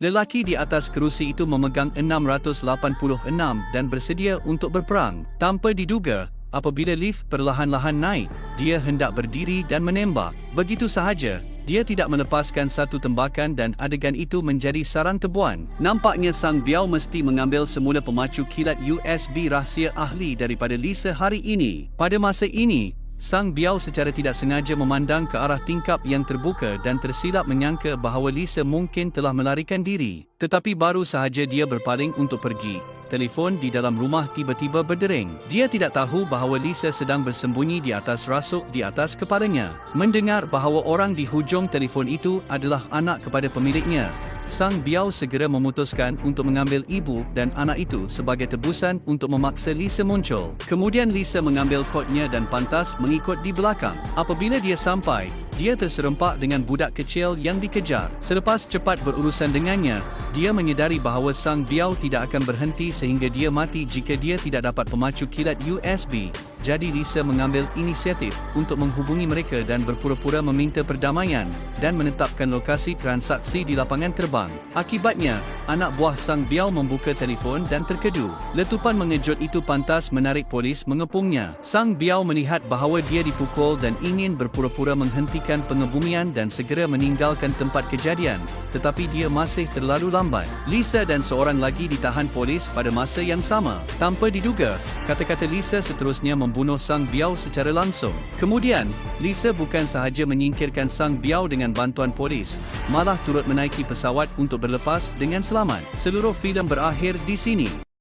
Lelaki di atas kerusi itu memegang 686 dan bersedia untuk berperang. Tanpa diduga, apabila lift perlahan-lahan naik, dia hendak berdiri dan menembak. Begitu sahaja, dia tidak melepaskan satu tembakan dan adegan itu menjadi sarang tebuan. Nampaknya Sang Biao mesti mengambil semula pemacu kilat USB rahsia ahli daripada Lisa hari ini. Pada masa ini, Sang Biao secara tidak sengaja memandang ke arah tingkap yang terbuka dan tersilap menyangka bahawa Lisa mungkin telah melarikan diri. Tetapi baru sahaja dia berpaling untuk pergi, telefon di dalam rumah tiba-tiba berdering. Dia tidak tahu bahawa Lisa sedang bersembunyi di atas rasuk di atas kepalanya. Mendengar bahawa orang di hujung telefon itu adalah anak kepada pemiliknya, Sang Biao segera memutuskan untuk mengambil ibu dan anak itu sebagai tebusan untuk memaksa Lisa muncul. Kemudian Lisa mengambil kodnya dan pantas mengikut di belakang. Apabila dia sampai, dia terserempak dengan budak kecil yang dikejar. Selepas cepat berurusan dengannya, dia menyedari bahawa Sang Biao tidak akan berhenti sehingga dia mati jika dia tidak dapat pemacu kilat USB. Jadi Lisa mengambil inisiatif untuk menghubungi mereka dan berpura-pura meminta perdamaian dan menetapkan lokasi transaksi di lapangan terbang. Akibatnya, anak buah Sang Biao membuka telefon dan terkedu. Letupan mengejut itu pantas menarik polis mengepungnya. Sang Biao melihat bahawa dia dipukul dan ingin berpura-pura menghentikan pengebumian dan segera meninggalkan tempat kejadian, tetapi dia masih terlalu lambat. Lisa dan seorang lagi ditahan polis pada masa yang sama. Tanpa diduga, kata-kata Lisa seterusnya membunuh Sang Biao secara langsung. Kemudian, Lisa bukan sahaja menyingkirkan Sang Biao dengan bantuan polis, malah turut menaiki pesawat untuk berlepas dengan selamat. Seluruh filem berakhir di sini.